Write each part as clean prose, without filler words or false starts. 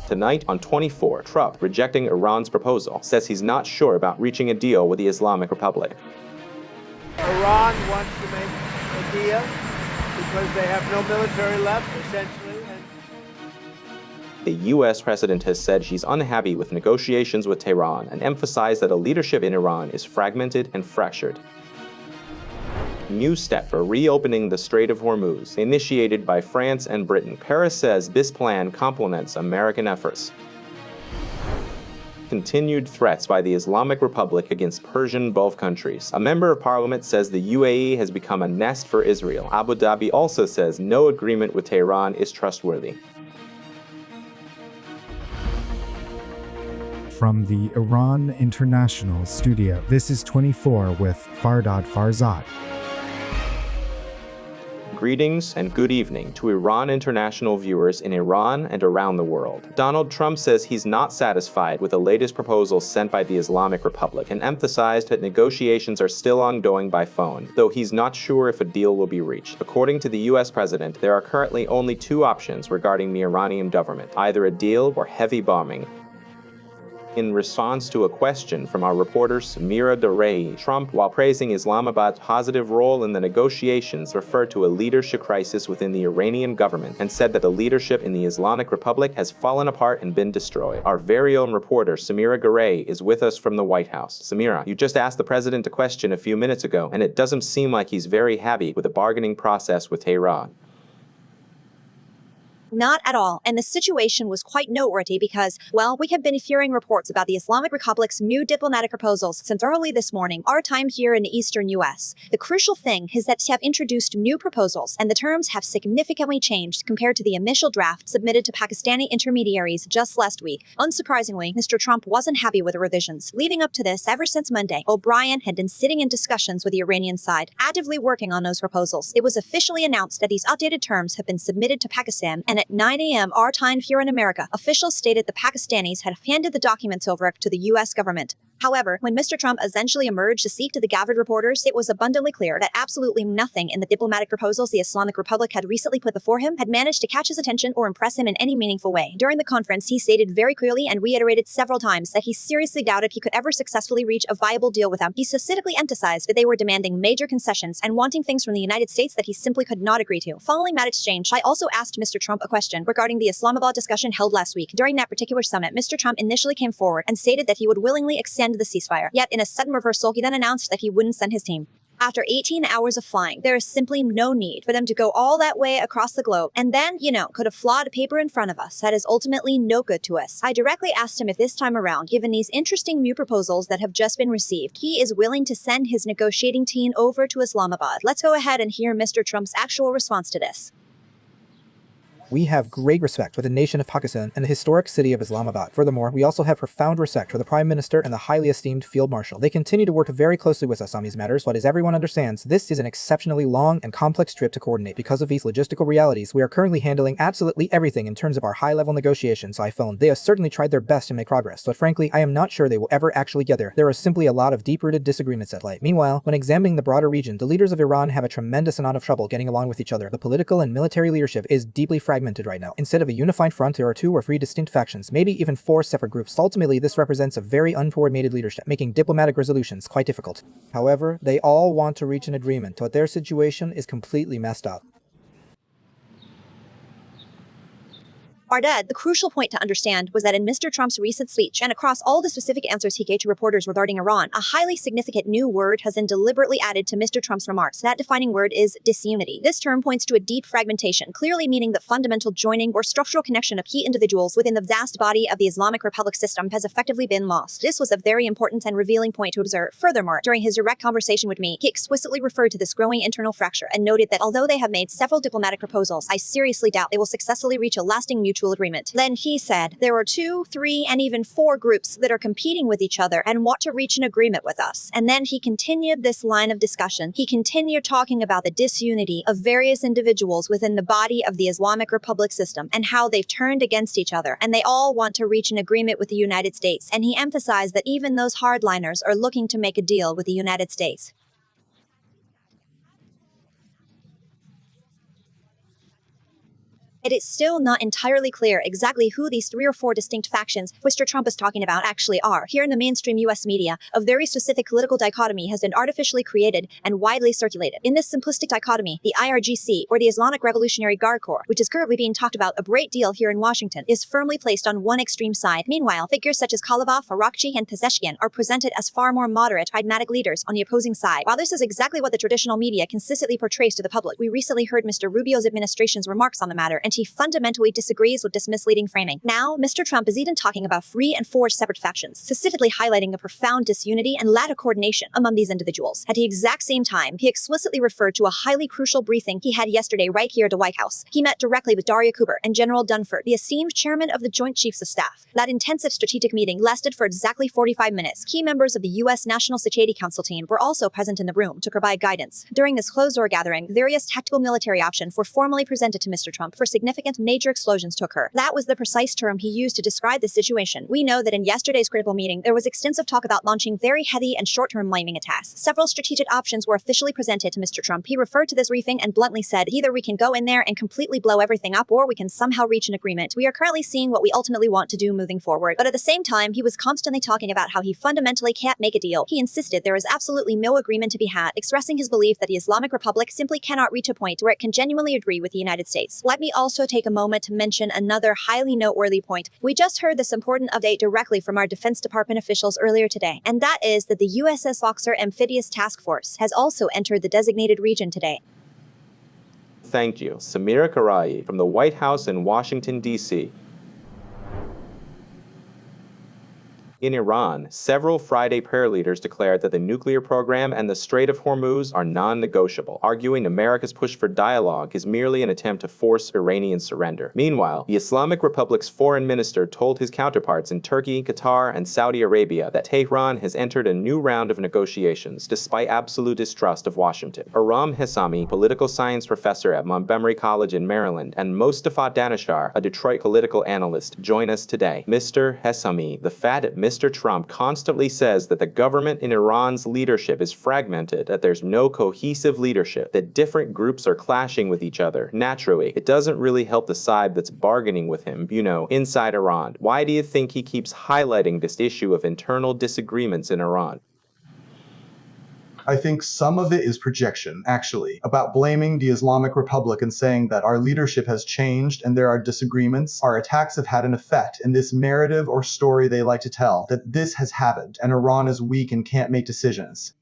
Tonight on 24, Trump, rejecting Iran's proposal, says he's not sure about reaching a deal with the Islamic Republic. Iran wants to make a deal because they have no military left, essentially. The U.S. president has said she's unhappy with negotiations with Tehran and emphasized that a leadership in Iran is fragmented and fractured. New step for reopening the Strait of Hormuz, initiated by France and Britain. Paris says this plan complements American efforts. Continued threats by the Islamic Republic against Persian Gulf countries. A member of parliament says the UAE has become a nest for Israel. Abu Dhabi also says no agreement with Tehran is trustworthy. From the Iran International Studio, this is 24 with Fardad Farahzad. Greetings and good evening to Iran International viewers in Iran and around the world. Donald Trump says he's not satisfied with the latest proposals sent by the Islamic Republic and emphasized that negotiations are still ongoing by phone, though he's not sure if a deal will be reached. According to the US president, there are currently only two options regarding the Iranian government, either a deal or heavy bombing. In response to a question from our reporter Samira Darei, Trump, while praising Islamabad's positive role in the negotiations, referred to a leadership crisis within the Iranian government and said that the leadership in the Islamic Republic has fallen apart and been destroyed. Our very own reporter Samira Darei is with us from the White House. Samira, you just asked the president a question a few minutes ago, and it doesn't seem like he's very happy with the bargaining process with Tehran. Not at all. And the situation was quite noteworthy because, well, we have been hearing reports about the Islamic Republic's new diplomatic proposals since early this morning, our time here in the eastern U.S. The crucial thing is that they have introduced new proposals, and the terms have significantly changed compared to the initial draft submitted to Pakistani intermediaries just last week. Unsurprisingly, Mr. Trump wasn't happy with the revisions. Leading up to this, ever since Monday, O'Brien had been sitting in discussions with the Iranian side, actively working on those proposals. It was officially announced that these updated terms have been submitted to Pakistan, and at 9 a.m. our time here in America, officials stated the Pakistanis had handed the documents over to the U.S. government. However, when Mr. Trump essentially emerged to speak to the gathered reporters, it was abundantly clear that absolutely nothing in the diplomatic proposals the Islamic Republic had recently put before him had managed to catch his attention or impress him in any meaningful way. During the conference, he stated very clearly and reiterated several times that he seriously doubted he could ever successfully reach a viable deal with them. He specifically emphasized that they were demanding major concessions and wanting things from the United States that he simply could not agree to. Following that exchange, I also asked Mr. Trump a question regarding the Islamabad discussion held last week. During that particular summit, Mr. Trump initially came forward and stated that he would willingly extend the ceasefire. Yet, in a sudden reversal, he then announced that he wouldn't send his team. After 18 hours of flying, there is simply no need for them to go all that way across the globe and then, could have flawed paper in front of us that is ultimately no good to us. I directly asked him if this time around, given these interesting new proposals that have just been received, he is willing to send his negotiating team over to Islamabad. Let's go ahead and hear Mr. Trump's actual response to this. We have great respect for the nation of Pakistan and the historic city of Islamabad. Furthermore, we also have profound respect for the Prime Minister and the highly esteemed Field Marshal. They continue to work very closely with us on these matters, but as everyone understands, this is an exceptionally long and complex trip to coordinate. Because of these logistical realities, we are currently handling absolutely everything in terms of our high-level negotiations by phone. They have certainly tried their best to make progress, but frankly, I am not sure they will ever actually get there. There are simply a lot of deep-rooted disagreements at play. Meanwhile, when examining the broader region, the leaders of Iran have a tremendous amount of trouble getting along with each other. The political and military leadership is deeply fragmented right now. Instead of a unified front, there are 2 or 3 distinct factions, maybe even 4 separate groups. Ultimately, this represents a very uncoordinated leadership, making diplomatic resolutions quite difficult. However, they all want to reach an agreement, but their situation is completely messed up. Fardad, the crucial point to understand was that in Mr. Trump's recent speech and across all the specific answers he gave to reporters regarding Iran, a highly significant new word has been deliberately added to Mr. Trump's remarks. That defining word is disunity. This term points to a deep fragmentation, clearly meaning the fundamental joining or structural connection of key individuals within the vast body of the Islamic Republic system has effectively been lost. This was a very important and revealing point to observe. Furthermore, during his direct conversation with me, he explicitly referred to this growing internal fracture and noted that although they have made several diplomatic proposals, I seriously doubt they will successfully reach a lasting mutual agreement. Then he said, there are 2, 3, and even 4 groups that are competing with each other and want to reach an agreement with us. And then he continued this line of discussion. He continued talking about the disunity of various individuals within the body of the Islamic Republic system and how they've turned against each other and they all want to reach an agreement with the United States. And he emphasized that even those hardliners are looking to make a deal with the United States. It is still not entirely clear exactly who these 3 or 4 distinct factions Mr. Trump is talking about actually are. Here in the mainstream US media, a very specific political dichotomy has been artificially created and widely circulated. In this simplistic dichotomy, the IRGC, or the Islamic Revolutionary Guard Corps, which is currently being talked about a great deal here in Washington, is firmly placed on one extreme side. Meanwhile, figures such as Khalava, Farakchi, and Pezeshkian are presented as far more moderate, pragmatic leaders on the opposing side. While this is exactly what the traditional media consistently portrays to the public, we recently heard Mr. Rubio's administration's remarks on the matter, and he fundamentally disagrees with this misleading framing. Now, Mr. Trump is even talking about 3 and 4 separate factions, specifically highlighting a profound disunity and lack of coordination among these individuals. At the exact same time, he explicitly referred to a highly crucial briefing he had yesterday right here at the White House. He met directly with Daria Cooper and General Dunford, the esteemed chairman of the Joint Chiefs of Staff. That intensive strategic meeting lasted for exactly 45 minutes. Key members of the U.S. National Security Council team were also present in the room to provide guidance. During this closed-door gathering, various tactical military options were formally presented to Mr. Trump for significant major explosions to occur. That was the precise term he used to describe the situation. We know that in yesterday's critical meeting, there was extensive talk about launching very heavy and short-term mining attacks. Several strategic options were officially presented to Mr. Trump. He referred to this briefing and bluntly said, either we can go in there and completely blow everything up, or we can somehow reach an agreement. We are currently seeing what we ultimately want to do moving forward. But at the same time, he was constantly talking about how he fundamentally can't make a deal. He insisted there is absolutely no agreement to be had, expressing his belief that the Islamic Republic simply cannot reach a point where it can genuinely agree with the United States. Let me also take a moment to mention another highly noteworthy point. We just heard this important update directly from our Defense Department officials earlier today, and that is that the USS Boxer Amphibious Task Force has also entered the designated region today. Thank you, Samira Karai from the White House in Washington, D.C. In Iran, several Friday prayer leaders declared that the nuclear program and the Strait of Hormuz are non-negotiable, arguing America's push for dialogue is merely an attempt to force Iranian surrender. Meanwhile, the Islamic Republic's foreign minister told his counterparts in Turkey, Qatar, and Saudi Arabia that Tehran has entered a new round of negotiations despite absolute distrust of Washington. Aram Hessami, political science professor at Montgomery College in Maryland, and Mostafa Danashar, a Detroit political analyst, join us today. Mr. Hessami, the fact that Mr. Trump constantly says that the government in Iran's leadership is fragmented, that there's no cohesive leadership, that different groups are clashing with each other. Naturally, it doesn't really help the side that's bargaining with him, inside Iran. Why do you think he keeps highlighting this issue of internal disagreements in Iran? I think some of it is projection, actually, about blaming the Islamic Republic and saying that our leadership has changed and there are disagreements. Our attacks have had an effect, and this narrative or story they like to tell, that this has happened and Iran is weak and can't make decisions.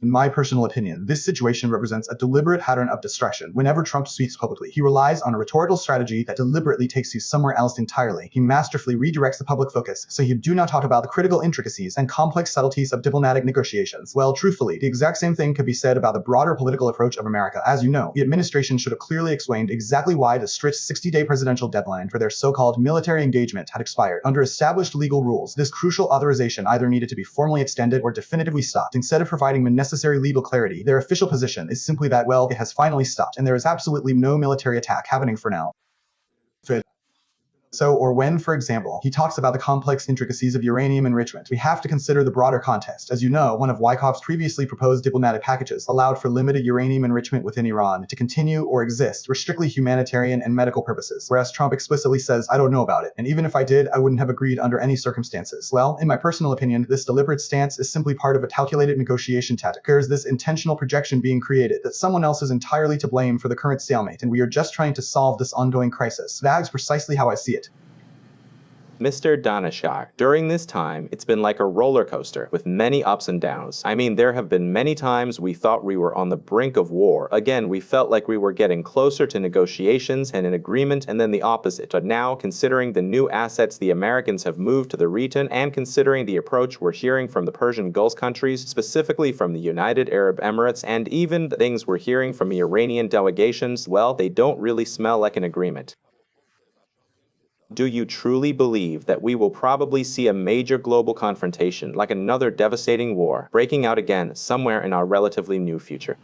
In my personal opinion, this situation represents a deliberate pattern of distraction. Whenever Trump speaks publicly, he relies on a rhetorical strategy that deliberately takes you somewhere else entirely. He masterfully redirects the public focus, so you do not talk about the critical intricacies and complex subtleties of diplomatic negotiations. Well, truthfully, the exact same thing could be said about the broader political approach of America. As you know, the administration should have clearly explained exactly why the strict 60-day presidential deadline for their so-called military engagement had expired. Under established legal rules, this crucial authorization either needed to be formally extended or definitively stopped. Instead of providing necessary legal clarity, their official position is simply that, well, it has finally stopped and there is absolutely no military attack happening for now. So, or when, for example, he talks about the complex intricacies of uranium enrichment, we have to consider the broader context. As you know, one of Wyckoff's previously proposed diplomatic packages allowed for limited uranium enrichment within Iran to continue or exist for strictly humanitarian and medical purposes, whereas Trump explicitly says, I don't know about it, and even if I did, I wouldn't have agreed under any circumstances. Well, in my personal opinion, this deliberate stance is simply part of a calculated negotiation tactic. There's this intentional projection being created that someone else is entirely to blame for the current stalemate, and we are just trying to solve this ongoing crisis. That is precisely how I see it. Mr. Danashar, during this time, it's been like a roller coaster with many ups and downs. I mean, there have been many times we thought we were on the brink of war. Again, we felt like we were getting closer to negotiations and an agreement, and then the opposite. But now, considering the new assets the Americans have moved to the region, and considering the approach we're hearing from the Persian Gulf countries, specifically from the United Arab Emirates, and even the things we're hearing from Iranian delegations, well, they don't really smell like an agreement. Do you truly believe that we will probably see a major global confrontation, like another devastating war, breaking out again somewhere in our relatively new future?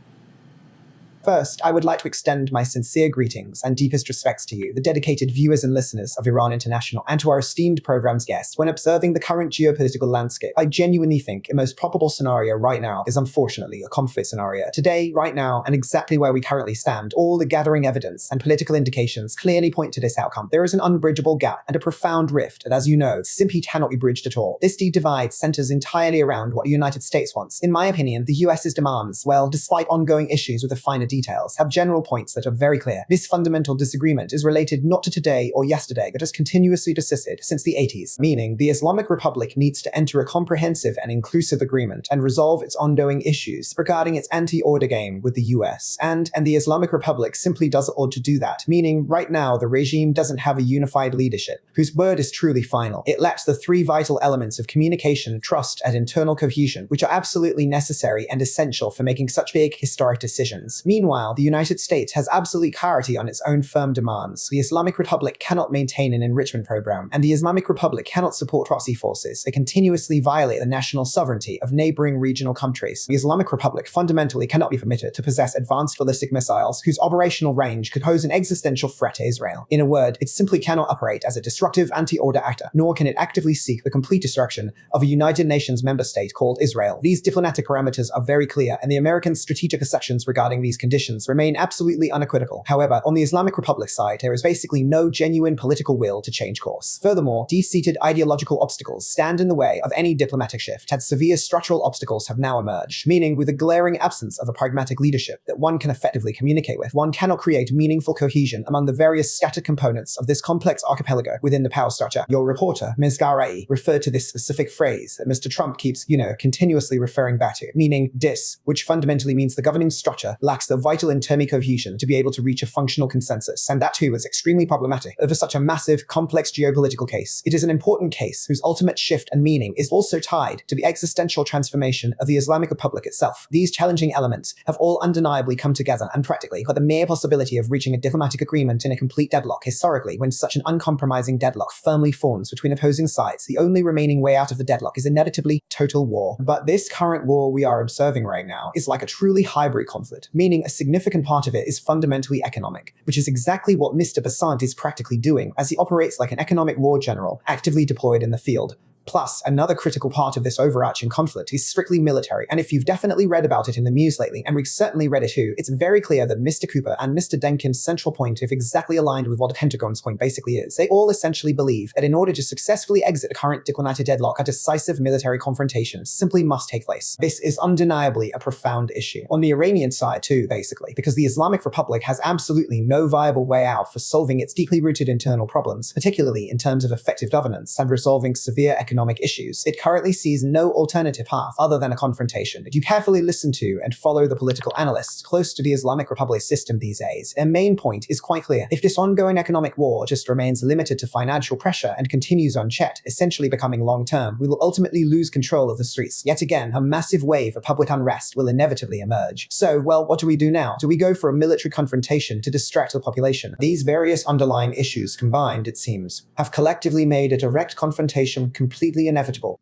First, I would like to extend my sincere greetings and deepest respects to you, the dedicated viewers and listeners of Iran International, and to our esteemed program's guests. When observing the current geopolitical landscape, I genuinely think a most probable scenario right now is unfortunately a conflict scenario. Today, right now, and exactly where we currently stand, all the gathering evidence and political indications clearly point to this outcome. There is an unbridgeable gap and a profound rift that, as you know, simply cannot be bridged at all. This deep divide centers entirely around what the United States wants. In my opinion, the US's demands, well, despite ongoing issues with the finer details, have general points that are very clear. This fundamental disagreement is related not to today or yesterday, but has continuously persisted since the 80s, meaning the Islamic Republic needs to enter a comprehensive and inclusive agreement and resolve its ongoing issues regarding its anti-order game with the US. And the Islamic Republic simply doesn't ought to do that, meaning right now the regime doesn't have a unified leadership whose word is truly final. It lacks the three vital elements of communication, trust, and internal cohesion, which are absolutely necessary and essential for making such big historic decisions. Meanwhile, the United States has absolute clarity on its own firm demands. The Islamic Republic cannot maintain an enrichment program, and the Islamic Republic cannot support proxy forces that continuously violate the national sovereignty of neighboring regional countries. The Islamic Republic fundamentally cannot be permitted to possess advanced ballistic missiles whose operational range could pose an existential threat to Israel. In a word, it simply cannot operate as a destructive anti-order actor, nor can it actively seek the complete destruction of a United Nations member state called Israel. These diplomatic parameters are very clear, and the American strategic assumptions regarding these conditions remain absolutely unequivocal. However, on the Islamic Republic side, there is basically no genuine political will to change course. Furthermore, deep-seated ideological obstacles stand in the way of any diplomatic shift, and severe structural obstacles have now emerged, meaning with a glaring absence of a pragmatic leadership that one can effectively communicate with, one cannot create meaningful cohesion among the various scattered components of this complex archipelago within the power structure. Your reporter, Ms. Garai, referred to this specific phrase that Mr. Trump keeps, continuously referring back to, meaning dis, which fundamentally means the governing structure lacks the vital internal cohesion to be able to reach a functional consensus, and that too is extremely problematic over such a massive, complex geopolitical case. It is an important case whose ultimate shift and meaning is also tied to the existential transformation of the Islamic Republic itself. These challenging elements have all undeniably come together, and practically, but the mere possibility of reaching a diplomatic agreement in a complete deadlock historically, when such an uncompromising deadlock firmly forms between opposing sides, the only remaining way out of the deadlock is inevitably total war. But this current war we are observing right now is like a truly hybrid conflict, meaning a significant part of it is fundamentally economic, which is exactly what Mr. Basant is practically doing, as he operates like an economic war general actively deployed in the field. Plus, another critical part of this overarching conflict is strictly military, and if you've definitely read about it in the news lately, and we've certainly read it too, it's very clear that Mr. Cooper and Mr. Denkin's central point is exactly aligned with what the Pentagon's point basically is. They all essentially believe that in order to successfully exit the current diplomatic deadlock, a decisive military confrontation simply must take place. This is undeniably a profound issue. On the Iranian side too, basically, because the Islamic Republic has absolutely no viable way out for solving its deeply rooted internal problems, particularly in terms of effective governance and resolving severe economic issues. It currently sees no alternative path other than a confrontation. If you carefully listen to and follow the political analysts close to the Islamic Republic system these days, their main point is quite clear. If this ongoing economic war just remains limited to financial pressure and continues unchecked, essentially becoming long-term, we will ultimately lose control of the streets. Yet again, a massive wave of public unrest will inevitably emerge. So, well, what do we do now? Do we go for a military confrontation to distract the population? These various underlying issues combined, it seems, have collectively made a direct confrontation completely inevitable.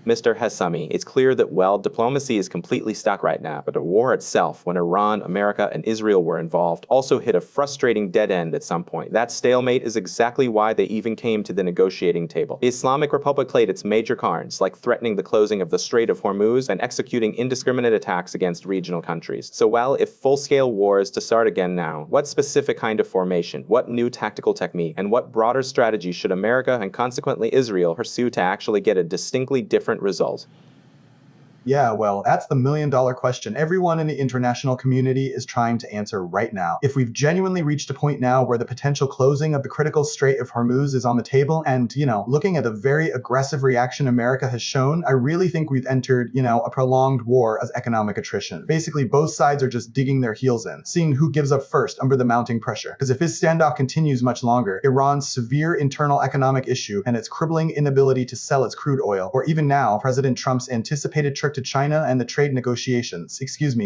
Mr. Hassami, it's clear that, well, diplomacy is completely stuck right now, but the war itself, when Iran, America, and Israel were involved, also hit a frustrating dead end at some point. That stalemate is exactly why they even came to the negotiating table. The Islamic Republic played its major cards, like threatening the closing of the Strait of Hormuz and executing indiscriminate attacks against regional countries. So, well, if full-scale war is to start again now, what specific kind of formation, what new tactical technique, and what broader strategy should America and consequently Israel pursue to actually get a distinctly different result? Yeah, well, that's the million-dollar question everyone in the international community is trying to answer right now. If we've genuinely reached a point now where the potential closing of the critical Strait of Hormuz is on the table, and, looking at the very aggressive reaction America has shown, I really think we've entered, a prolonged war as economic attrition. Basically, both sides are just digging their heels in, seeing who gives up first under the mounting pressure. Because if this standoff continues much longer, Iran's severe internal economic issue and its crippling inability to sell its crude oil, or even now, President Trump's anticipated trip restricted China and the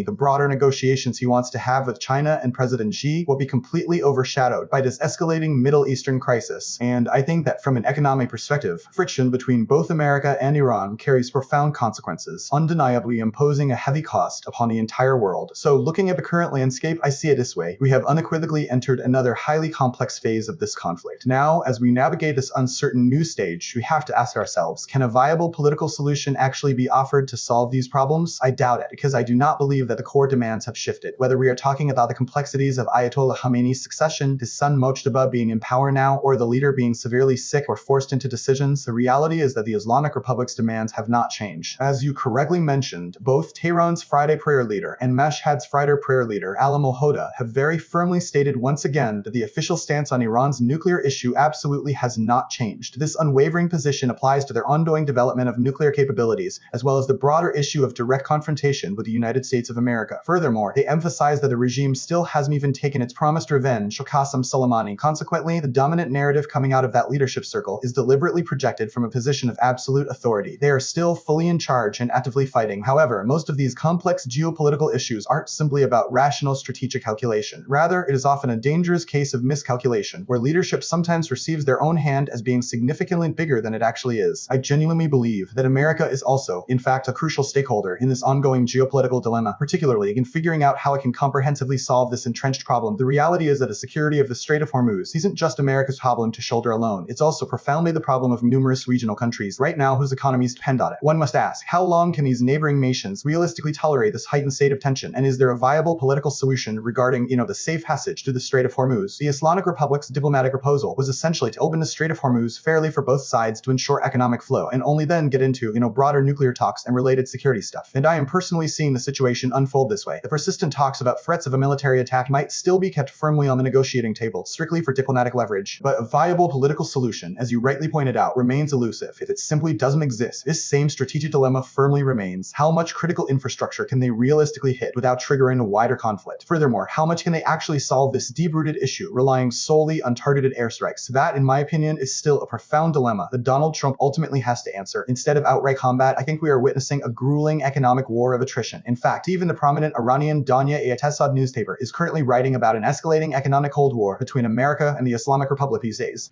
the broader negotiations he wants to have with China and President Xi will be completely overshadowed by this escalating Middle Eastern crisis. And I think that from an economic perspective, friction between both America and Iran carries profound consequences, undeniably imposing a heavy cost upon the entire world. So looking at the current landscape, I see it this way. We have unequivocally entered another highly complex phase of this conflict. Now, as we navigate this uncertain new stage, we have to ask ourselves, can a viable political solution actually be offered to solve these problems? I doubt it, because I do not believe that the core demands have shifted. Whether we are talking about the complexities of Ayatollah Khamenei's succession, his son Mojtaba being in power now, or the leader being severely sick or forced into decisions, the reality is that the Islamic Republic's demands have not changed. As you correctly mentioned, both Tehran's Friday prayer leader and Mashhad's Friday prayer leader, Alam al-Hoda, have very firmly stated once again that the official stance on Iran's nuclear issue absolutely has not changed. This unwavering position applies to their ongoing development of nuclear capabilities, as well as the broader issue of direct confrontation with the United States of America. Furthermore, they emphasize that the regime still hasn't even taken its promised revenge on Qasem Soleimani. Consequently, the dominant narrative coming out of that leadership circle is deliberately projected from a position of absolute authority. They are still fully in charge and actively fighting. However, most of these complex geopolitical issues aren't simply about rational strategic calculation. Rather, it is often a dangerous case of miscalculation, where leadership sometimes receives their own hand as being significantly bigger than it actually is. I genuinely believe that America is also, in fact, a crucial stakeholder in this ongoing geopolitical dilemma, particularly in figuring out how it can comprehensively solve this entrenched problem. The reality is that the security of the Strait of Hormuz isn't just America's problem to shoulder alone. It's also profoundly the problem of numerous regional countries right now whose economies depend on it. One must ask, how long can these neighboring nations realistically tolerate this heightened state of tension? And is there a viable political solution regarding, the safe passage through the Strait of Hormuz? The Islamic Republic's diplomatic proposal was essentially to open the Strait of Hormuz fairly for both sides to ensure economic flow, and only then get into, broader nuclear talks and related security stuff. And I am personally seeing the situation unfold this way. The persistent talks about threats of a military attack might still be kept firmly on the negotiating table, strictly for diplomatic leverage. But a viable political solution, as you rightly pointed out, remains elusive. If it simply doesn't exist, this same strategic dilemma firmly remains. How much critical infrastructure can they realistically hit without triggering a wider conflict? Furthermore, how much can they actually solve this deep-rooted issue, relying solely on targeted airstrikes? That, in my opinion, is still a profound dilemma that Donald Trump ultimately has to answer. Instead of outright combat, I think we are witnessing a grueling economic war of attrition. In fact, even the prominent Iranian Danya Eatasad newspaper is currently writing about an escalating economic Cold War between America and the Islamic Republic these days.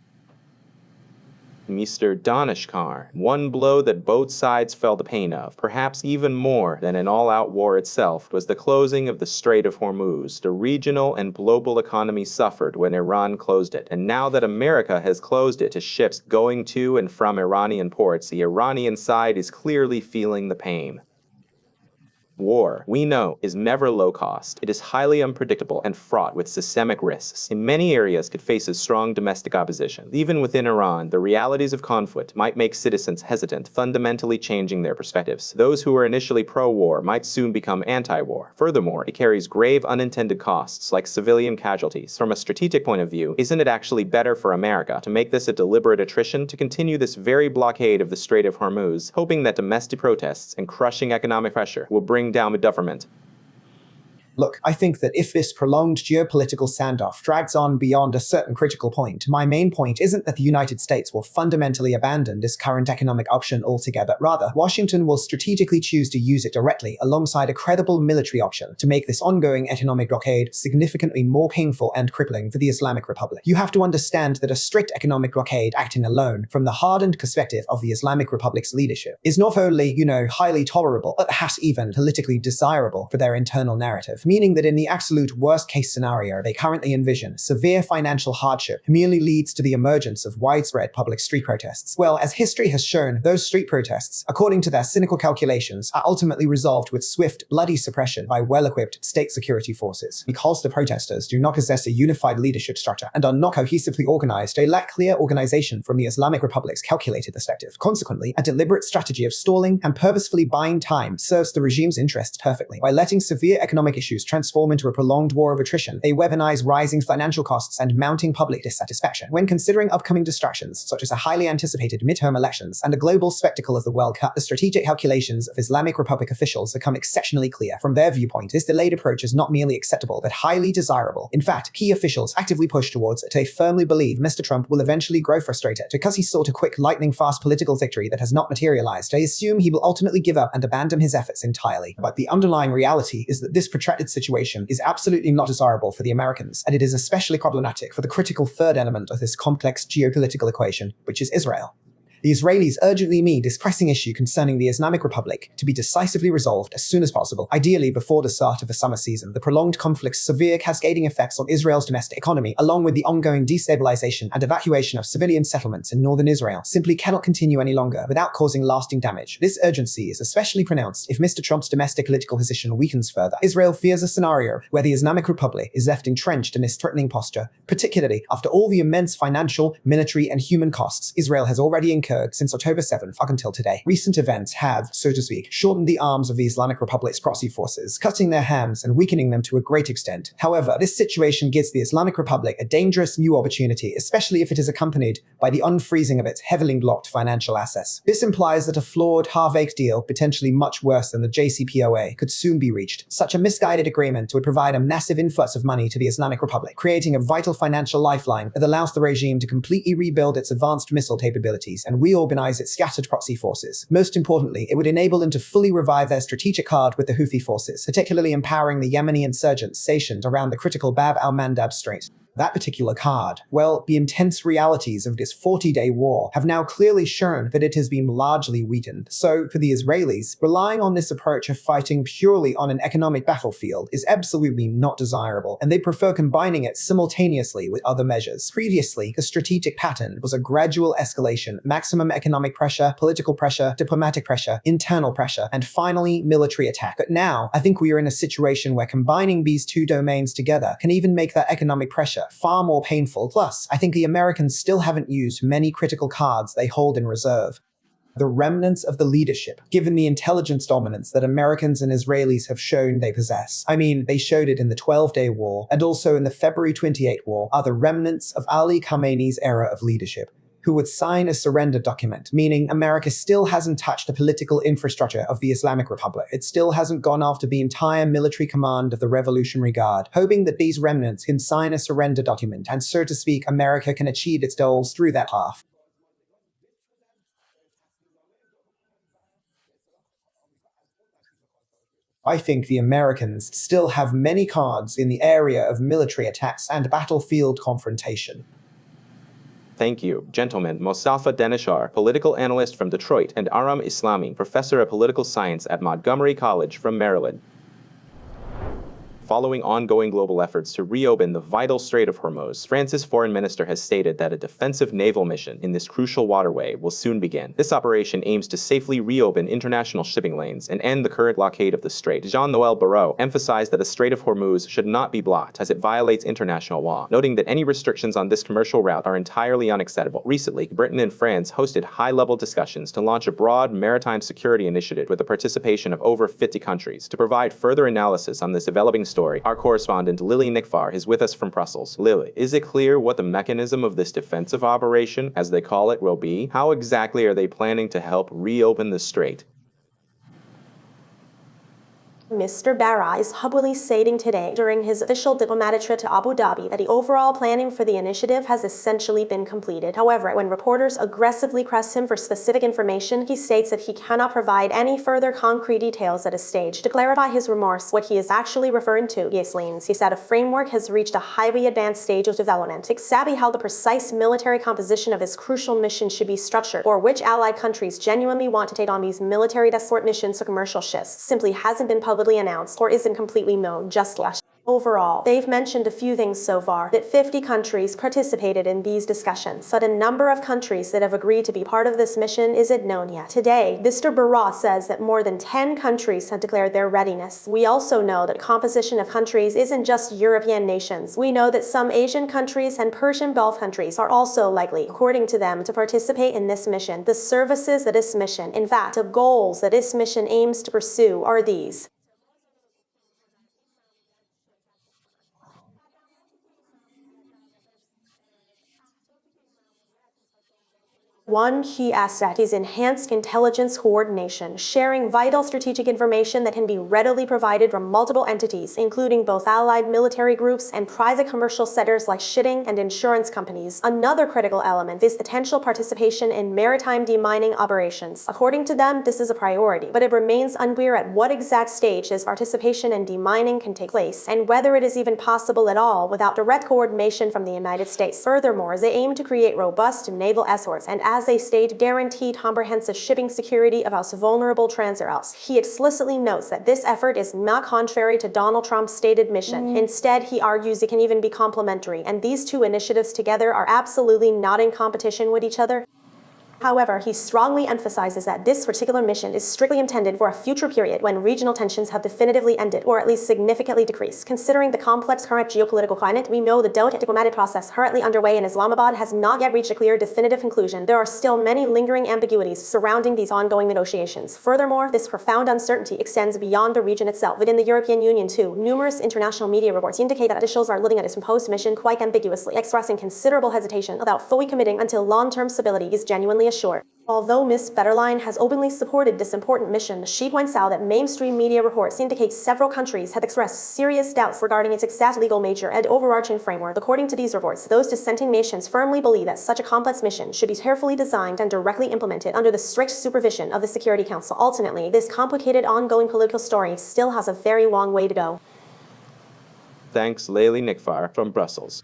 Mr. Danishkar, one blow that both sides felt the pain of, perhaps even more than an all-out war itself, was the closing of the Strait of Hormuz. The regional and global economy suffered when Iran closed it, and now that America has closed it to ships going to and from Iranian ports, the Iranian side is clearly feeling the pain. War, we know, is never low cost. It is highly unpredictable and fraught with systemic risks. In many areas, it faces strong domestic opposition. Even within Iran, the realities of conflict might make citizens hesitant, fundamentally changing their perspectives. Those who were initially pro-war might soon become anti-war. Furthermore, it carries grave unintended costs like civilian casualties. From a strategic point of view, isn't it actually better for America to make this a deliberate attrition, to continue this very blockade of the Strait of Hormuz, hoping that domestic protests and crushing economic pressure will bring down the government? Look, I think that if this prolonged geopolitical standoff drags on beyond a certain critical point, my main point isn't that the United States will fundamentally abandon this current economic option altogether. Rather, Washington will strategically choose to use it directly alongside a credible military option to make this ongoing economic blockade significantly more painful and crippling for the Islamic Republic. You have to understand that a strict economic blockade acting alone, from the hardened perspective of the Islamic Republic's leadership, is not only, highly tolerable, but perhaps even politically desirable for their internal narrative. Meaning that in the absolute worst-case scenario they currently envision, severe financial hardship merely leads to the emergence of widespread public street protests. Well, as history has shown, those street protests, according to their cynical calculations, are ultimately resolved with swift, bloody suppression by well-equipped state security forces. Because the protesters do not possess a unified leadership structure and are not cohesively organized, they lack clear organization from the Islamic Republic's calculated perspective. Consequently, a deliberate strategy of stalling and purposefully buying time serves the regime's interests perfectly. By letting severe economic issues issues transform into a prolonged war of attrition. They weaponize rising financial costs and mounting public dissatisfaction. When considering upcoming distractions, such as a highly anticipated midterm elections and a global spectacle of the World Cup, the strategic calculations of Islamic Republic officials become exceptionally clear. From their viewpoint, this delayed approach is not merely acceptable, but highly desirable. In fact, key officials actively push towards it. They firmly believe Mr. Trump will eventually grow frustrated because he sought a quick, lightning-fast political victory that has not materialized. They assume he will ultimately give up and abandon his efforts entirely. But the underlying reality is that this protracted situation is absolutely not desirable for the Americans, and it is especially problematic for the critical third element of this complex geopolitical equation, which is Israel. The Israelis urgently need this pressing issue concerning the Islamic Republic to be decisively resolved as soon as possible, ideally before the start of the summer season. The prolonged conflict's severe cascading effects on Israel's domestic economy, along with the ongoing destabilization and evacuation of civilian settlements in northern Israel, simply cannot continue any longer without causing lasting damage. This urgency is especially pronounced if Mr. Trump's domestic political position weakens further. Israel fears a scenario where the Islamic Republic is left entrenched in this threatening posture, particularly after all the immense financial, military, and human costs Israel has already incurred since October 7th up until today. Recent events have, so to speak, shortened the arms of the Islamic Republic's proxy forces, cutting their hands and weakening them to a great extent. However, this situation gives the Islamic Republic a dangerous new opportunity, especially if it is accompanied by the unfreezing of its heavily blocked financial assets. This implies that a flawed, half-baked deal, potentially much worse than the JCPOA, could soon be reached. Such a misguided agreement would provide a massive influx of money to the Islamic Republic, creating a vital financial lifeline that allows the regime to completely rebuild its advanced missile capabilities and reorganize its scattered proxy forces. Most importantly, it would enable them to fully revive their strategic card with the Houthi forces, particularly empowering the Yemeni insurgents stationed around the critical Bab al-Mandab Strait. That particular card, well, the intense realities of this 40-day war have now clearly shown that it has been largely weakened. So, for the Israelis, relying on this approach of fighting purely on an economic battlefield is absolutely not desirable, and they prefer combining it simultaneously with other measures. Previously, the strategic pattern was a gradual escalation, maximum economic pressure, political pressure, diplomatic pressure, internal pressure, and finally, military attack. But now, I think we are in a situation where combining these two domains together can even make that economic pressure far more painful. Plus, I think the Americans still haven't used many critical cards they hold in reserve. The remnants of the leadership, given the intelligence dominance that Americans and Israelis have shown they possess. I mean, they showed it in the 12-day war, and also in the February 28 war, are the remnants of Ali Khamenei's era of leadership, who would sign a surrender document, meaning America still hasn't touched the political infrastructure of the Islamic Republic. It still hasn't gone after the entire military command of the Revolutionary Guard, hoping that these remnants can sign a surrender document, and so to speak, America can achieve its goals through that path. I think the Americans still have many cards in the area of military attacks and battlefield confrontation. Thank you, gentlemen. Mostafa Denishar, political analyst from Detroit, and Aram Islami, professor of political science at Montgomery College from Maryland. Following ongoing global efforts to reopen the vital Strait of Hormuz, France's foreign minister has stated that a defensive naval mission in this crucial waterway will soon begin. This operation aims to safely reopen international shipping lanes and end the current blockade of the strait. Jean-Noël Barrot emphasized that the Strait of Hormuz should not be blocked as it violates international law, noting that any restrictions on this commercial route are entirely unacceptable. Recently, Britain and France hosted high-level discussions to launch a broad maritime security initiative with the participation of over 50 countries. To provide further analysis on this developing story, our correspondent Lily Nikfar is with us from Brussels. Lily, is it clear what the mechanism of this defensive operation, as they call it, will be? How exactly are they planning to help reopen the strait? Mr. Barra is publicly stating today during his official diplomatic trip to Abu Dhabi that the overall planning for the initiative has essentially been completed. However, when reporters aggressively press him for specific information, he states that he cannot provide any further concrete details at this stage. To clarify his remorse, what he is actually referring to, he explains, he said a framework has reached a highly advanced stage of development. It's savvy how the precise military composition of this crucial mission should be structured, or which allied countries genuinely want to take on these military escort missions to commercial ships, simply hasn't been publicly announced or isn't completely known just last. Overall, they've mentioned a few things so far, that 50 countries participated in these discussions, but a number of countries that have agreed to be part of this mission isn't known yet. Today, Mr. Barra says that more than 10 countries have declared their readiness. We also know that the composition of countries isn't just European nations. We know that some Asian countries and Persian Gulf countries are also likely, according to them, to participate in this mission. The services that this mission, in fact, the goals that this mission aims to pursue are these. One key asset is enhanced intelligence coordination, sharing vital strategic information that can be readily provided from multiple entities, including both allied military groups and private commercial sectors like shipping and insurance companies. Another critical element is potential participation in maritime demining operations. According to them, this is a priority, but it remains unclear at what exact stage this participation in demining can take place, and whether it is even possible at all without direct coordination from the United States. Furthermore, they aim to create robust naval escorts and, as they state, guaranteed comprehensive shipping security of most vulnerable transit routes. He explicitly notes that this effort is not contrary to Donald Trump's stated mission. Instead, he argues it can even be complementary, and these two initiatives together are absolutely not in competition with each other. However, he strongly emphasizes that this particular mission is strictly intended for a future period when regional tensions have definitively ended, or at least significantly decreased. Considering the complex current geopolitical climate, we know the delicate diplomatic process currently underway in Islamabad has not yet reached a clear definitive conclusion. There are still many lingering ambiguities surrounding these ongoing negotiations. Furthermore, this profound uncertainty extends beyond the region itself. Within the European Union too, numerous international media reports indicate that officials are looking at this proposed mission quite ambiguously, expressing considerable hesitation about fully committing until long-term stability is genuinely assured. Although Ms. Federline has openly supported this important mission, she points out that mainstream media reports indicate several countries have expressed serious doubts regarding its exact legal nature and overarching framework. According to these reports, those dissenting nations firmly believe that such a complex mission should be carefully designed and directly implemented under the strict supervision of the Security Council. Ultimately, this complicated ongoing political story still has a very long way to go. Thanks, Layli Nikfar from Brussels.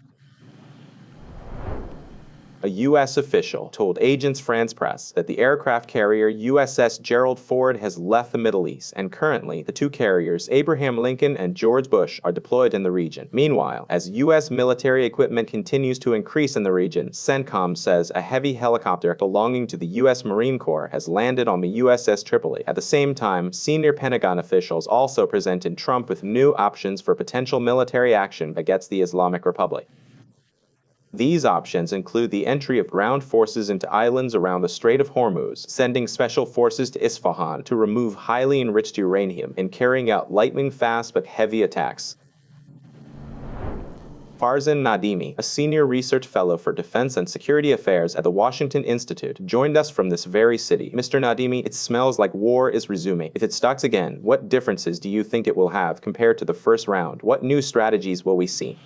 A U.S. official told Agence France Presse that the aircraft carrier USS Gerald Ford has left the Middle East, and currently the two carriers, Abraham Lincoln and George Bush, are deployed in the region. Meanwhile, as U.S. military equipment continues to increase in the region, CENTCOM says a heavy helicopter belonging to the U.S. Marine Corps has landed on the USS Tripoli. At the same time, senior Pentagon officials also presented Trump with new options for potential military action against the Islamic Republic. These options include the entry of ground forces into islands around the Strait of Hormuz, sending special forces to Isfahan to remove highly enriched uranium, and carrying out lightning-fast but heavy attacks. Farzan Nadimi, a senior research fellow for defense and security affairs at the Washington Institute, joined us from this very city. Mr. Nadimi, it smells like war is resuming. If it starts again, what differences do you think it will have compared to the first round? What new strategies will we see?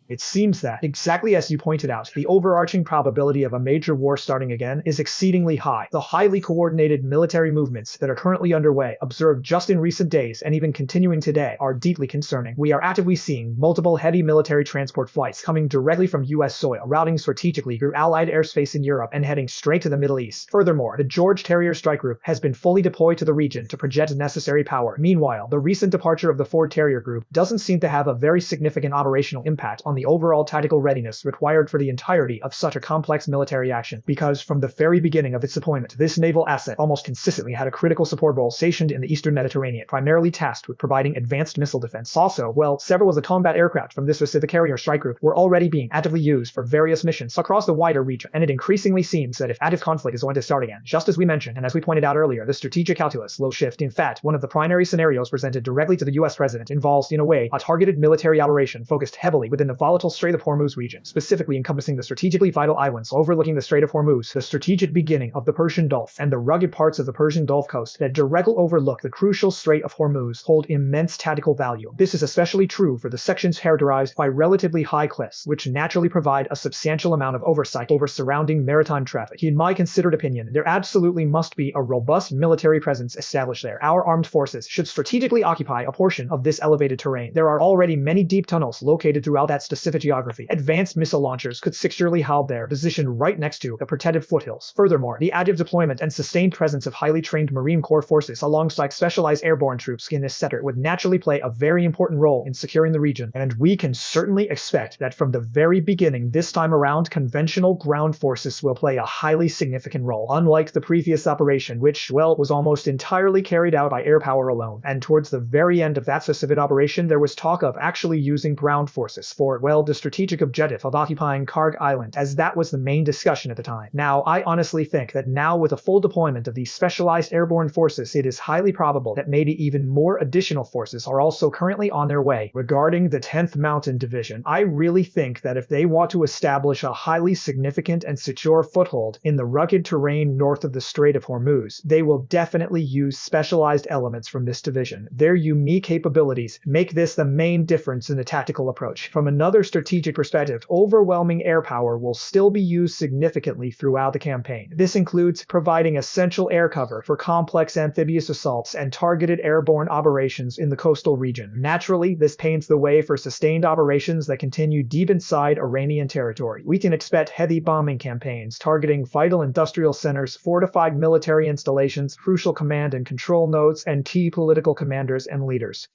It seems that, exactly as you pointed out, the overarching probability of a major war starting again is exceedingly high. The highly coordinated military movements that are currently underway, observed just in recent days and even continuing today, are deeply concerning. We are actively seeing multiple heavy military transport flights coming directly from U.S. soil, routing strategically through Allied airspace in Europe and heading straight to the Middle East. Furthermore, the George Terrier Strike Group has been fully deployed to the region to project necessary power. Meanwhile, the recent departure of the Ford Terrier Group doesn't seem to have a very significant operational impact on the overall tactical readiness required for the entirety of such a complex military action, because from the very beginning of its deployment, this naval asset almost consistently had a critical support role stationed in the eastern Mediterranean, primarily tasked with providing advanced missile defense. Also, well, several of the combat aircraft from this specific carrier strike group were already being actively used for various missions across the wider region, and it increasingly seems that if active conflict is going to start again, just as we mentioned and as we pointed out earlier, the strategic calculus will shift. In fact, one of the primary scenarios presented directly to the US president involves, in a way, a targeted military operation focused heavily within the volatile Strait of Hormuz region, specifically encompassing the strategically vital islands overlooking the Strait of Hormuz, the strategic beginning of the Persian Gulf, and the rugged parts of the Persian Gulf coast that directly overlook the crucial Strait of Hormuz hold immense tactical value. This is especially true for the sections characterized by relatively high cliffs, which naturally provide a substantial amount of oversight over surrounding maritime traffic. In my considered opinion, there absolutely must be a robust military presence established there. Our armed forces should strategically occupy a portion of this elevated terrain. There are already many deep tunnels located throughout that specific geography. Advanced missile launchers could securely hold there, positioned right next to the protected foothills. Furthermore, the active deployment and sustained presence of highly trained Marine Corps forces alongside specialized airborne troops in this sector would naturally play a very important role in securing the region, and we can certainly expect that from the very beginning this time around, conventional ground forces will play a highly significant role, unlike the previous operation, which, well, was almost entirely carried out by air power alone. And towards the very end of that specific operation, there was talk of actually using ground forces for well, the strategic objective of occupying Karg Island, as that was the main discussion at the time. Now, I honestly think that now with a full deployment of these specialized airborne forces, it is highly probable that maybe even more additional forces are also currently on their way. Regarding the 10th Mountain Division, I really think that if they want to establish a highly significant and secure foothold in the rugged terrain north of the Strait of Hormuz, they will definitely use specialized elements from this division. Their unique capabilities make this the main difference in the tactical approach. From another strategic perspective, overwhelming air power will still be used significantly throughout the campaign. This includes providing essential air cover for complex amphibious assaults and targeted airborne operations in the coastal region. Naturally, this paves the way for sustained operations that continue deep inside Iranian territory. We can expect heavy bombing campaigns targeting vital industrial centers, fortified military installations, crucial command and control nodes, and key political commanders and leaders.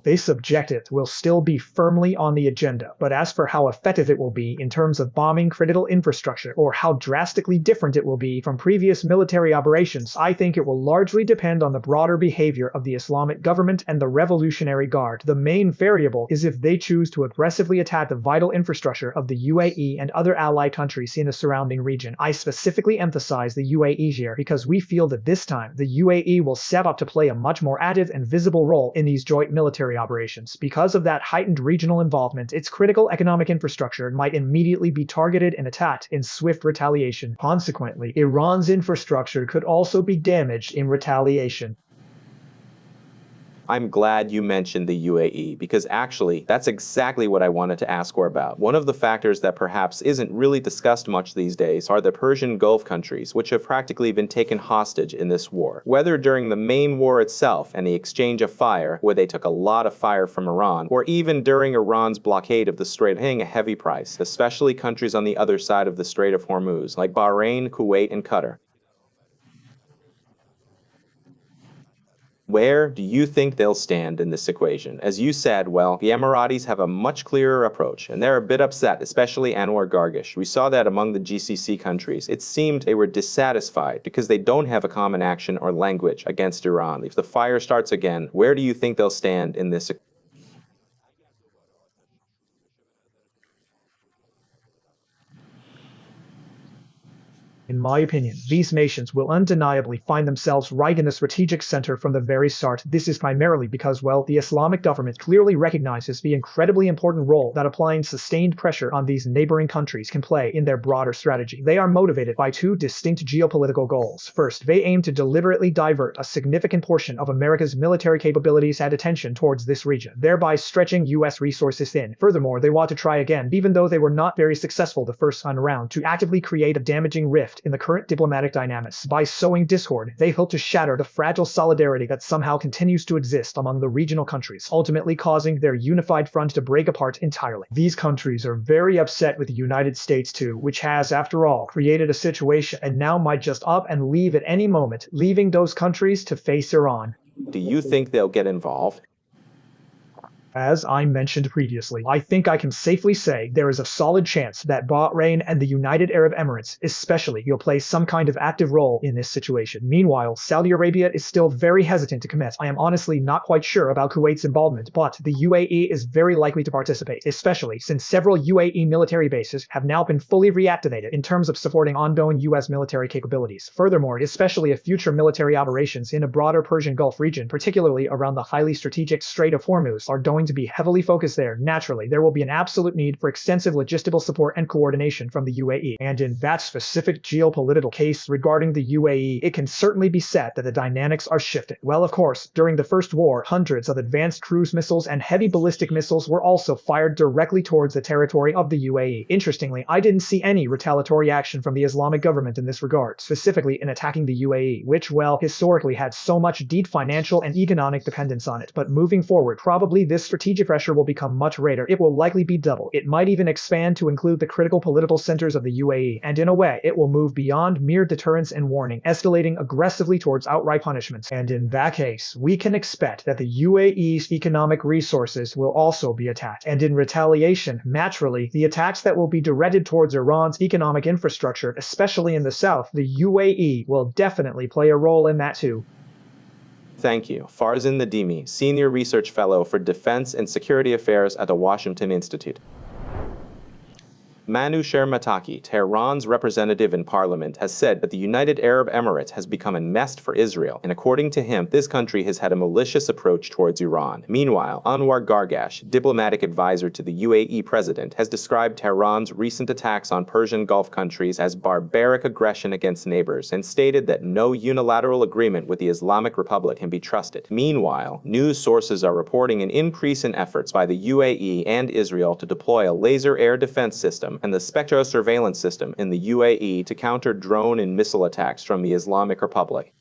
This objective will still be firmly on the agenda, but as for how effective it will be in terms of bombing critical infrastructure or how drastically different it will be from previous military operations, I think it will largely depend on the broader behavior of the Islamic government and the Revolutionary Guard. The main variable is if they choose to aggressively attack the vital infrastructure of the UAE and other allied countries in the surrounding region. I specifically emphasize the UAE here because we feel that this time the UAE will step up to play a much more active and visible role in these joint military operations. Because of that heightened regional involvement, its critical economic infrastructure might immediately be targeted and attacked in swift retaliation. Consequently, Iran's infrastructure could also be damaged in retaliation. I'm glad you mentioned the UAE, because actually, that's exactly what I wanted to ask her about. One of the factors that perhaps isn't really discussed much these days are the Persian Gulf countries, which have practically been taken hostage in this war. Whether during the main war itself and the exchange of fire, where they took a lot of fire from Iran, or even during Iran's blockade of the Strait, paying a heavy price, especially countries on the other side of the Strait of Hormuz, like Bahrain, Kuwait, and Qatar. Where do you think they'll stand in this equation? As you said, well, the Emiratis have a much clearer approach, and they're a bit upset, especially Anwar Gargash. We saw that among the GCC countries. It seemed they were dissatisfied because they don't have a common action or language against Iran. If the fire starts again, where do you think they'll stand in this equation? In my opinion, these nations will undeniably find themselves right in the strategic center from the very start. This is primarily because, well, the Islamic government clearly recognizes the incredibly important role that applying sustained pressure on these neighboring countries can play in their broader strategy. They are motivated by two distinct geopolitical goals. First, they aim to deliberately divert a significant portion of America's military capabilities and attention towards this region, thereby stretching U.S. resources thin. Furthermore, they want to try again, even though they were not very successful the first time around, to actively create a damaging rift in the current diplomatic dynamics. By sowing discord, they hope to shatter the fragile solidarity that somehow continues to exist among the regional countries, ultimately causing their unified front to break apart entirely. These countries are very upset with the United States too, which has, after all, created a situation and now might just up and leave at any moment, leaving those countries to face Iran. Do you think they'll get involved? As I mentioned previously, I think I can safely say there is a solid chance that Bahrain and the United Arab Emirates especially will play some kind of active role in this situation. Meanwhile, Saudi Arabia is still very hesitant to commit. I am honestly not quite sure about Kuwait's involvement, but the UAE is very likely to participate, especially since several UAE military bases have now been fully reactivated in terms of supporting ongoing US military capabilities. Furthermore, especially if future military operations in a broader Persian Gulf region, particularly around the highly strategic Strait of Hormuz, are going to be heavily focused there. Naturally, there will be an absolute need for extensive logistical support and coordination from the UAE. And in that specific geopolitical case regarding the UAE, it can certainly be said that the dynamics are shifted. Well, of course, during the first war, hundreds of advanced cruise missiles and heavy ballistic missiles were also fired directly towards the territory of the UAE. Interestingly, I didn't see any retaliatory action from the Islamic government in this regard, specifically in attacking the UAE, which, well, historically had so much deep financial and economic dependence on it. But moving forward, probably this strategic pressure will become much greater. It will likely be double. It might even expand to include the critical political centers of the UAE, and in a way, it will move beyond mere deterrence and warning, escalating aggressively towards outright punishments. And in that case, we can expect that the UAE's economic resources will also be attacked. And in retaliation, naturally, the attacks that will be directed towards Iran's economic infrastructure, especially in the south, the UAE will definitely play a role in that too. Thank you. Farzan Nadimi, Senior Research Fellow for Defense and Security Affairs at the Washington Institute. Manu Shermataki, Tehran's representative in parliament, has said that the United Arab Emirates has become a nest for Israel, and according to him, this country has had a malicious approach towards Iran. Meanwhile, Anwar Gargash, diplomatic advisor to the UAE president, has described Tehran's recent attacks on Persian Gulf countries as barbaric aggression against neighbors and stated that no unilateral agreement with the Islamic Republic can be trusted. Meanwhile, news sources are reporting an increase in efforts by the UAE and Israel to deploy a laser air defense system and the Spectra surveillance system in the UAE to counter drone and missile attacks from the Islamic Republic.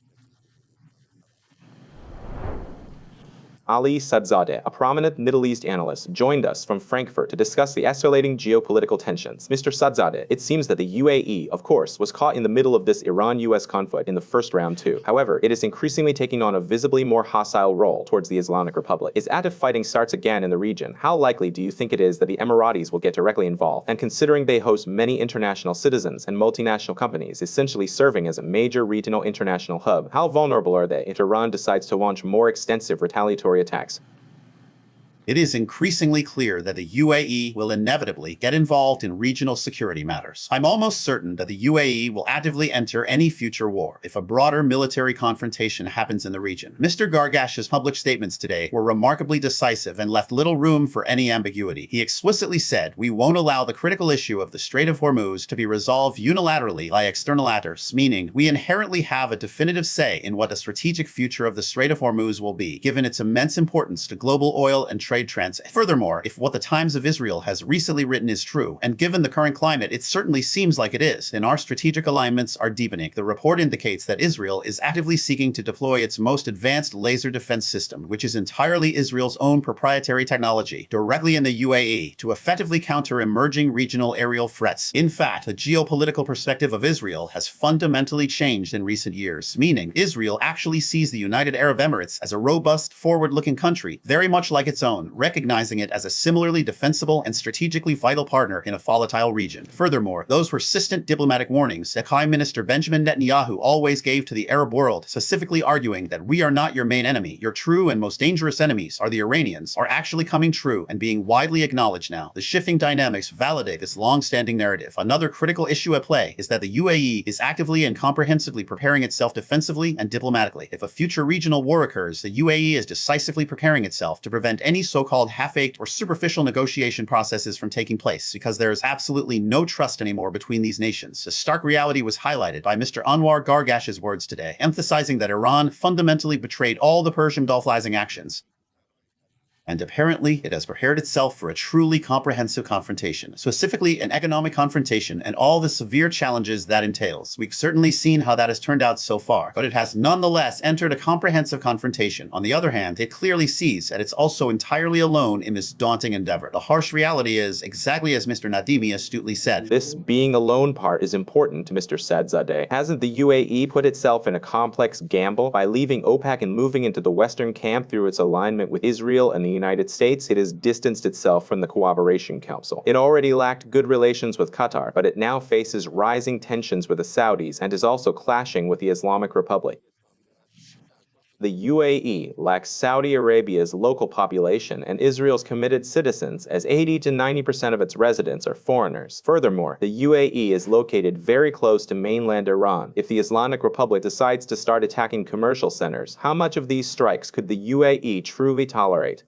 Ali Sadzadeh, a prominent Middle East analyst, joined us from Frankfurt to discuss the escalating geopolitical tensions. Mr. Sadzadeh, it seems that the UAE, of course, was caught in the middle of this Iran-US conflict in the first round too. However, it is increasingly taking on a visibly more hostile role towards the Islamic Republic. As active fighting starts again in the region, how likely do you think it is that the Emiratis will get directly involved? And considering they host many international citizens and multinational companies, essentially serving as a major regional international hub, how vulnerable are they if Iran decides to launch more extensive retaliatory attacks? It is increasingly clear that the UAE will inevitably get involved in regional security matters. I'm almost certain that the UAE will actively enter any future war if a broader military confrontation happens in the region. Mr. Gargash's public statements today were remarkably decisive and left little room for any ambiguity. He explicitly said, "We won't allow the critical issue of the Strait of Hormuz to be resolved unilaterally by external actors," meaning we inherently have a definitive say in what the strategic future of the Strait of Hormuz will be, given its immense importance to global oil and trade trends. Furthermore, if what the Times of Israel has recently written is true, and given the current climate it certainly seems like it is, then our strategic alignments are deepening. The report indicates that Israel is actively seeking to deploy its most advanced laser defense system, which is entirely Israel's own proprietary technology, directly in the UAE to effectively counter emerging regional aerial threats. In fact, the geopolitical perspective of Israel has fundamentally changed in recent years, meaning Israel actually sees the United Arab Emirates as a robust, forward-looking country, very much like its own, recognizing it as a similarly defensible and strategically vital partner in a volatile region. Furthermore, those persistent diplomatic warnings that Prime Minister Benjamin Netanyahu always gave to the Arab world, specifically arguing that we are not your main enemy, your true and most dangerous enemies are the Iranians, are actually coming true and being widely acknowledged now. The shifting dynamics validate this long-standing narrative. Another critical issue at play is that the UAE is actively and comprehensively preparing itself defensively and diplomatically. If a future regional war occurs, the UAE is decisively preparing itself to prevent any so-called half-baked or superficial negotiation processes from taking place, because there is absolutely no trust anymore between these nations. The stark reality was highlighted by Mr. Anwar Gargash's words today, emphasizing that Iran fundamentally betrayed all the Persian Gulfizing actions. And apparently, it has prepared itself for a truly comprehensive confrontation, specifically an economic confrontation and all the severe challenges that entails. We've certainly seen how that has turned out so far, but it has nonetheless entered a comprehensive confrontation. On the other hand, it clearly sees that it's also entirely alone in this daunting endeavor. The harsh reality is, exactly as Mr. Nadimi astutely said, this being alone part is important to Mr. Sadzadeh. Hasn't the UAE put itself in a complex gamble by leaving OPEC and moving into the Western camp through its alignment with Israel and the United States? It has distanced itself from the Cooperation Council. It already lacked good relations with Qatar, but it now faces rising tensions with the Saudis and is also clashing with the Islamic Republic. The UAE lacks Saudi Arabia's local population and Israel's committed citizens, as 80 to 90% of its residents are foreigners. Furthermore, the UAE is located very close to mainland Iran. If the Islamic Republic decides to start attacking commercial centers, how much of these strikes could the UAE truly tolerate?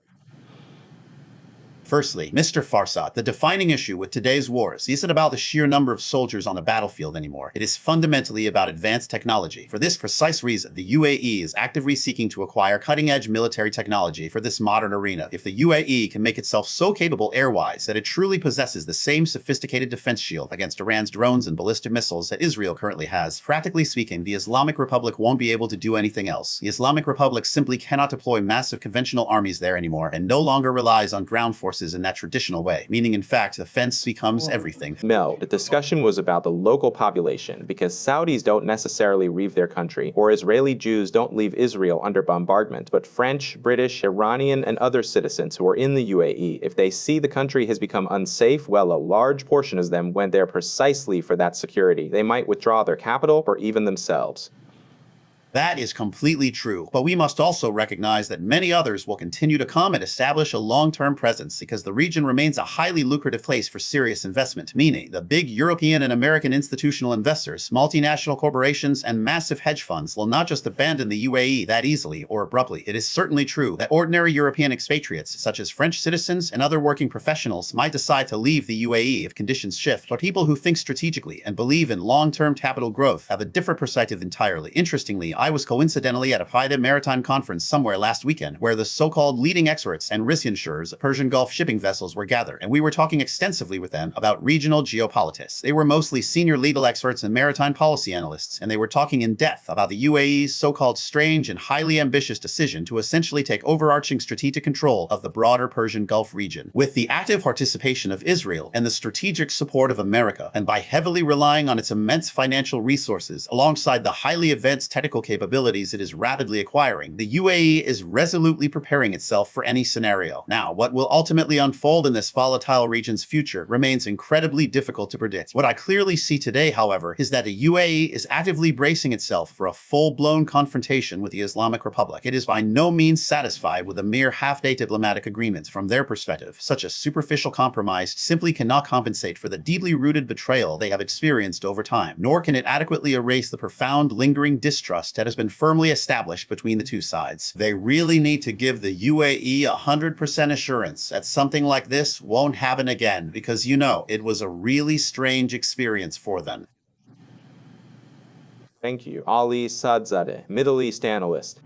Firstly, Mr. Farahzad, the defining issue with today's wars isn't about the sheer number of soldiers on the battlefield anymore. It is fundamentally about advanced technology. For this precise reason, the UAE is actively seeking to acquire cutting-edge military technology for this modern arena. If the UAE can make itself so capable airwise that it truly possesses the same sophisticated defense shield against Iran's drones and ballistic missiles that Israel currently has, practically speaking, the Islamic Republic won't be able to do anything else. The Islamic Republic simply cannot deploy massive conventional armies there anymore and no longer relies on ground forces in that traditional way, meaning in fact defense becomes everything. No, the discussion was about the local population, because Saudis don't necessarily leave their country, or Israeli Jews don't leave Israel under bombardment, but French, British, Iranian, and other citizens who are in the UAE, if they see the country has become unsafe, well, a large portion of them went there precisely for that security. They might withdraw their capital or even themselves. That is completely true, but we must also recognize that many others will continue to come and establish a long-term presence because the region remains a highly lucrative place for serious investment, meaning the big European and American institutional investors, multinational corporations, and massive hedge funds will not just abandon the UAE that easily or abruptly. It is certainly true that ordinary European expatriates, such as French citizens and other working professionals, might decide to leave the UAE if conditions shift, but people who think strategically and believe in long-term capital growth have a different perspective entirely. Interestingly, I was coincidentally at a private maritime conference somewhere last weekend where the so-called leading experts and risk insurers of Persian Gulf shipping vessels were gathered, and we were talking extensively with them about regional geopolitics. They were mostly senior legal experts and maritime policy analysts, and they were talking in depth about the UAE's so-called strange and highly ambitious decision to essentially take overarching strategic control of the broader Persian Gulf region, with the active participation of Israel and the strategic support of America, and by heavily relying on its immense financial resources alongside the highly advanced technical capabilities it is rapidly acquiring, the UAE is resolutely preparing itself for any scenario. Now, what will ultimately unfold in this volatile region's future remains incredibly difficult to predict. What I clearly see today, however, is that the UAE is actively bracing itself for a full-blown confrontation with the Islamic Republic. It is by no means satisfied with a mere half-day diplomatic agreement. From their perspective, such a superficial compromise simply cannot compensate for the deeply rooted betrayal they have experienced over time, nor can it adequately erase the profound, lingering distrust that has been firmly established between the two sides. They really need to give the UAE 100% assurance that something like this won't happen again, because, you know, it was a really strange experience for them. Thank you. Ali Sadzadeh, Middle East analyst.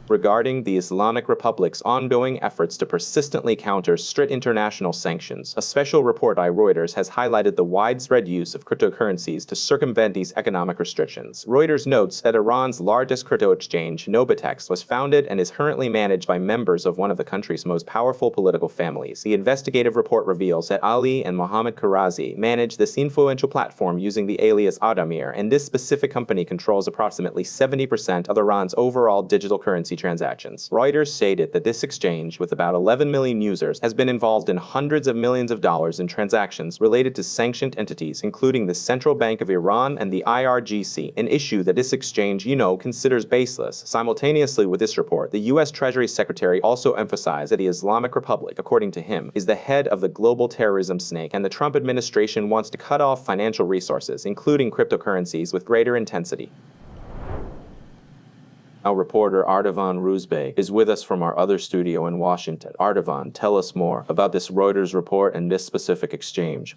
Regarding the Islamic Republic's ongoing efforts to persistently counter strict international sanctions, a special report by Reuters has highlighted the widespread use of cryptocurrencies to circumvent these economic restrictions. Reuters notes that Iran's largest crypto exchange, Nobitex, was founded and is currently managed by members of one of the country's most powerful political families. The investigative report reveals that Ali and Mohammed Karazi manage this influential platform using the alias Adamir, and this specific company controls approximately 70% of Iran's overall digital currency transactions. Reuters stated that this exchange, with about 11 million users, has been involved in hundreds of millions of dollars in transactions related to sanctioned entities, including the Central Bank of Iran and the IRGC, an issue that this exchange, considers baseless. Simultaneously with this report, the U.S. Treasury Secretary also emphasized that the Islamic Republic, according to him, is the head of the global terrorism snake, and the Trump administration wants to cut off financial resources, including cryptocurrencies, with greater intensity. Our reporter Ardavan Ruzbey is with us from our other studio in Washington. Ardavan, tell us more about this Reuters report and this specific exchange.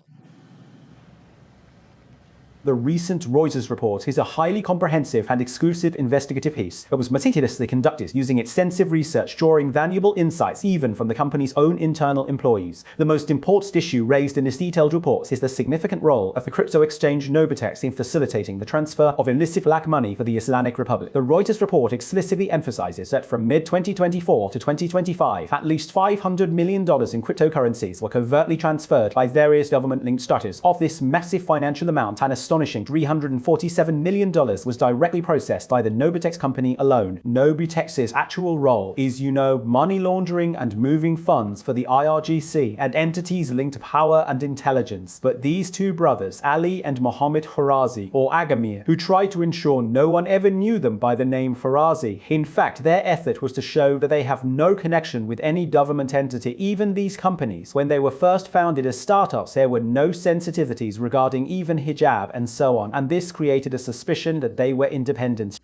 The recent Reuters report is a highly comprehensive and exclusive investigative piece that was meticulously conducted using extensive research, drawing valuable insights even from the company's own internal employees. The most important issue raised in this detailed report is the significant role of the crypto exchange Nobitex in facilitating the transfer of illicit black money for the Islamic Republic. The Reuters report explicitly emphasizes that from mid-2024 to 2025, at least $500 million in cryptocurrencies were covertly transferred by various government-linked structures. Of this massive financial amount, an astonishing $347 million was directly processed by the Nobitex company alone. Nobitex's actual role is, money laundering and moving funds for the IRGC and entities linked to power and intelligence. But these two brothers, Ali and Mohammed Karazi, or Agamir, who tried to ensure no one ever knew them by the name Farazi, in fact, their effort was to show that they have no connection with any government entity. Even these companies, when they were first founded as startups, there were no sensitivities regarding even hijab and so on, and this created a suspicion that they were independent.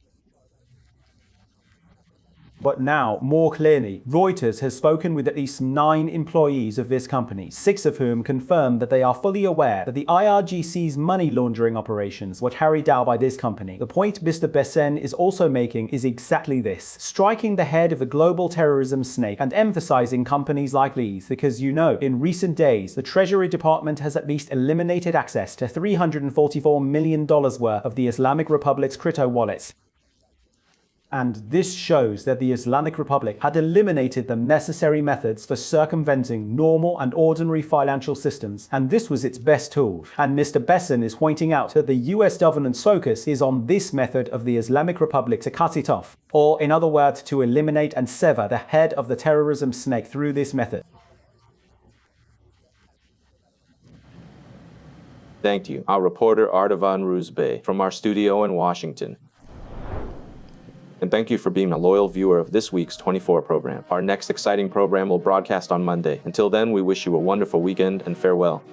But now, more clearly, Reuters has spoken with at least 9 employees of this company, 6 of whom confirmed that they are fully aware that the IRGC's money laundering operations were carried out by this company. The point Mr. Bessen is also making is exactly this, striking the head of the global terrorism snake and emphasizing companies like these because, in recent days, the Treasury Department has at least eliminated access to $344 million worth of the Islamic Republic's crypto wallets. And this shows that the Islamic Republic had eliminated the necessary methods for circumventing normal and ordinary financial systems, and this was its best tool. And Mr. Bessen is pointing out that the US government's focus is on this method of the Islamic Republic to cut it off, or in other words, to eliminate and sever the head of the terrorism snake through this method. Thank you. Our reporter Ardavan Ruzbey from our studio in Washington. And thank you for being a loyal viewer of this week's 24 program. Our next exciting program will broadcast on Monday. Until then, we wish you a wonderful weekend and farewell.